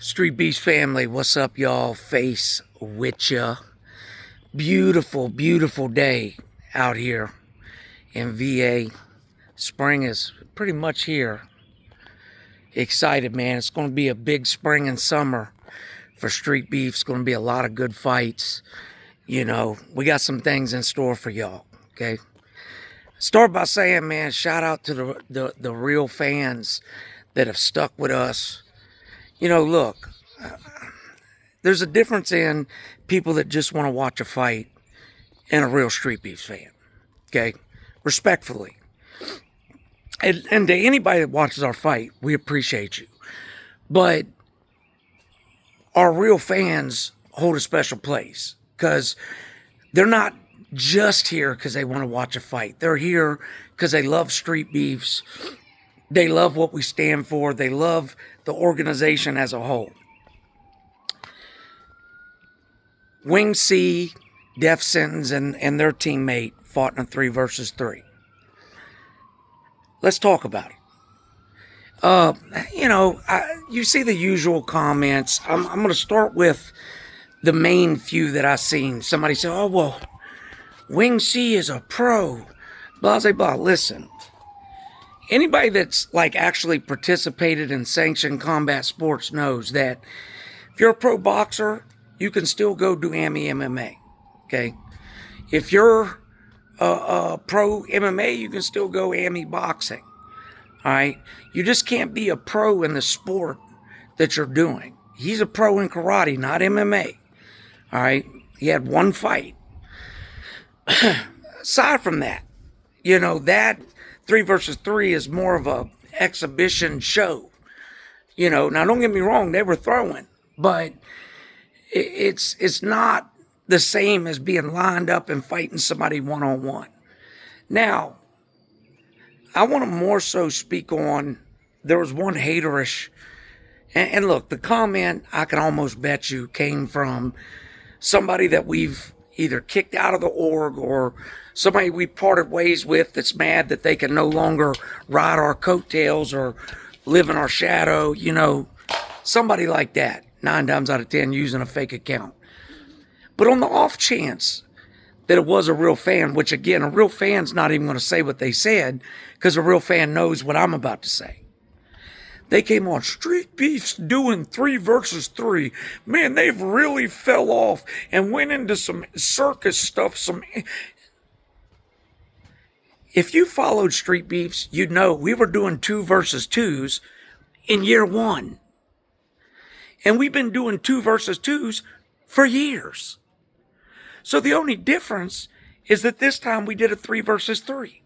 Streetbeefs family, what's up, y'all? Face with ya. Beautiful, beautiful day out here in VA. Spring is pretty much here. Excited, man. It's going to be a big spring and summer for Street Beef. It's going to be a lot of good fights. You know, we got some things in store for y'all, okay? Start by saying, man, shout out to the real fans that have stuck with us. You know, look, there's a difference in people that just want to watch a fight and a real Street Beefs fan, okay? Respectfully. And to anybody that watches our fight, we appreciate you. But our real fans hold a special place because they're not just here because they want to watch a fight. They're here because they love Street Beefs. They love what we stand for. They love the organization as a whole. Wing C, Death Sentence, and their teammate fought in a 3 versus 3. Let's talk about it. You see the usual comments. I'm going to start with the main few that I've seen. Somebody said, oh, well, Wing C is a pro. Blah, blah, blah. Listen. Anybody that's like actually participated in sanctioned combat sports knows that if you're a pro boxer, you can still go do MMA, okay? If you're a pro MMA, you can still go boxing, all right? You just can't be a pro in the sport that you're doing. He's a pro in karate, not MMA, all right? He had one fight. Aside from that, you know, that 3 versus 3 is more of a exhibition show. You know, now don't get me wrong, they were throwing, but it's not the same as being lined up and fighting somebody one-on-one. Now, I want to more so speak on, there was one haterish, and look, the comment, I can almost bet you, came from somebody that we've either kicked out of the org or somebody we parted ways with that's mad that they can no longer ride our coattails or live in our shadow, you know, somebody like that, 9 times out of 10 using a fake account. But on the off chance that it was a real fan, which again, a real fan's not even going to say what they said because a real fan knows what I'm about to say. They came on, Street Beefs doing 3 versus 3. Man, they've really fell off and went into some circus stuff. If you followed Street Beefs, you'd know we were doing 2 versus 2s in year 1. And we've been doing 2 versus 2s for years. So the only difference is that this time we did a 3 versus 3.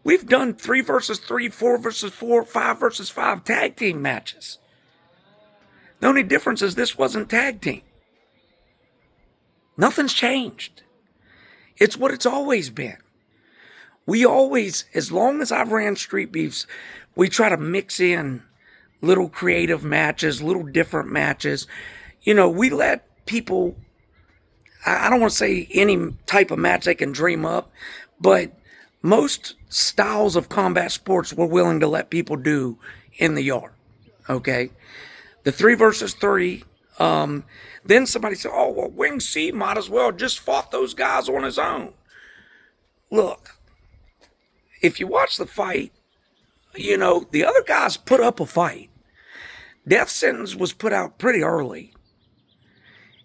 We've done 3 versus 3, 4 versus 4, 5 versus 5 tag team matches. The only difference is this wasn't tag team. Nothing's changed. It's what it's always been. We always, as long as I've ran Street Beefs, we try to mix in little creative matches, little different matches. You know, we let people, I don't want to say any type of match they can dream up, but most styles of combat sports we're willing to let people do in the yard, okay? The 3 versus 3, then somebody said, oh, well, Wing C might as well just fought those guys on his own. Look, if you watch the fight, you know, the other guys put up a fight. Death Sentence was put out pretty early.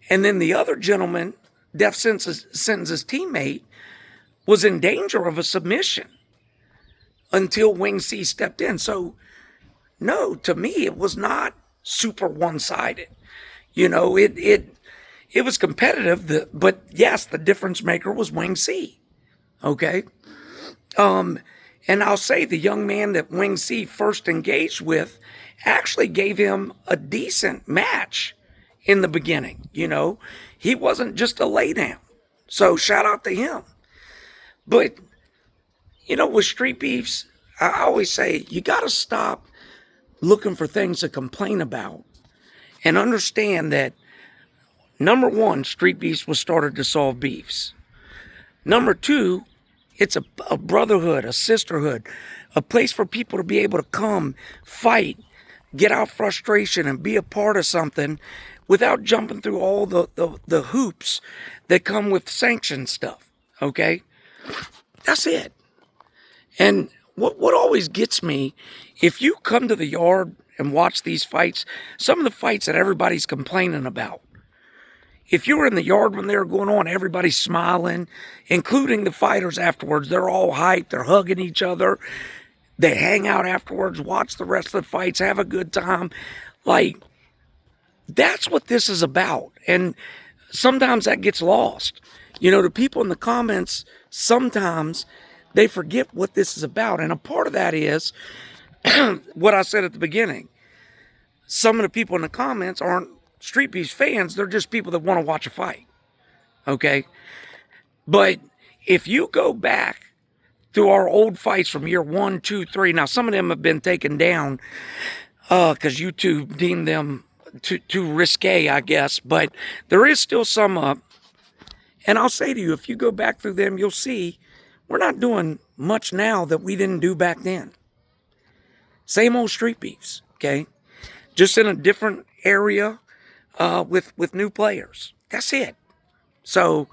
And then the other gentleman, Death Sentence's teammate, was in danger of a submission until Wing C stepped in. So, no, to me, it was not super one-sided. You know, it was competitive, but yes, the difference maker was Wing C. Okay? And I'll say the young man that Wing C first engaged with actually gave him a decent match in the beginning. You know, he wasn't just a laydown. So shout out to him. But, you know, with Street Beefs, I always say you got to stop looking for things to complain about and understand that, number one, Street Beefs was started to solve beefs. Number two, it's a brotherhood, a sisterhood, a place for people to be able to come, fight, get out frustration and be a part of something without jumping through all the hoops that come with sanction stuff, okay? That's it. And what always gets me, if you come to the yard and watch these fights, some of the fights that everybody's complaining about, if you were in the yard when they were going on, everybody's smiling, including the fighters afterwards. They're all hyped. They're hugging each other. They hang out afterwards, watch the rest of the fights, have a good time. Like, that's what this is about. And sometimes that gets lost. You know, the people in the comments, sometimes they forget what this is about. And a part of that is what I said at the beginning. Some of the people in the comments aren't Street Beefs fans. They're just people that want to watch a fight. Okay? But if you go back through our old fights from year 1, 2, 3, now some of them have been taken down because YouTube deemed them too risque, I guess. But there is still some up. And I'll say to you, if you go back through them, you'll see we're not doing much now that we didn't do back then. Same old Street Beefs, okay? Just in a different area with new players. That's it. So,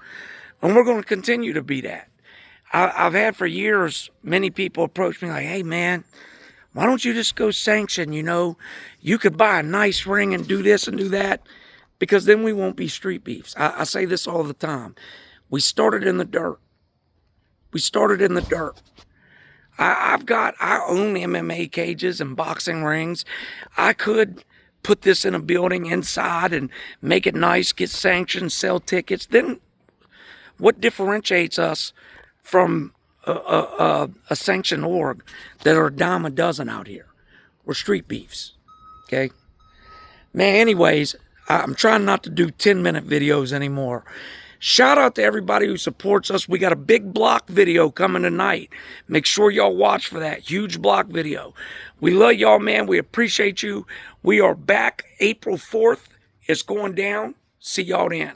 and we're going to continue to be that. I've had for years, many people approach me like, hey, man, why don't you just go sanction? You know, you could buy a nice ring and do this and do that, because then we won't be Street Beefs. I say this all the time. We started in the dirt. We started in the dirt. I own MMA cages and boxing rings. I could put this in a building inside and make it nice, get sanctioned, sell tickets. Then what differentiates us from a sanctioned org that are a dime a dozen out here? We're Street Beefs, okay? Man, anyways, I'm trying not to do 10-minute videos anymore. Shout out to everybody who supports us. We got a big block video coming tonight. Make sure y'all watch for that huge block video. We love y'all, man. We appreciate you. We are back April 4th. It's going down. See y'all then.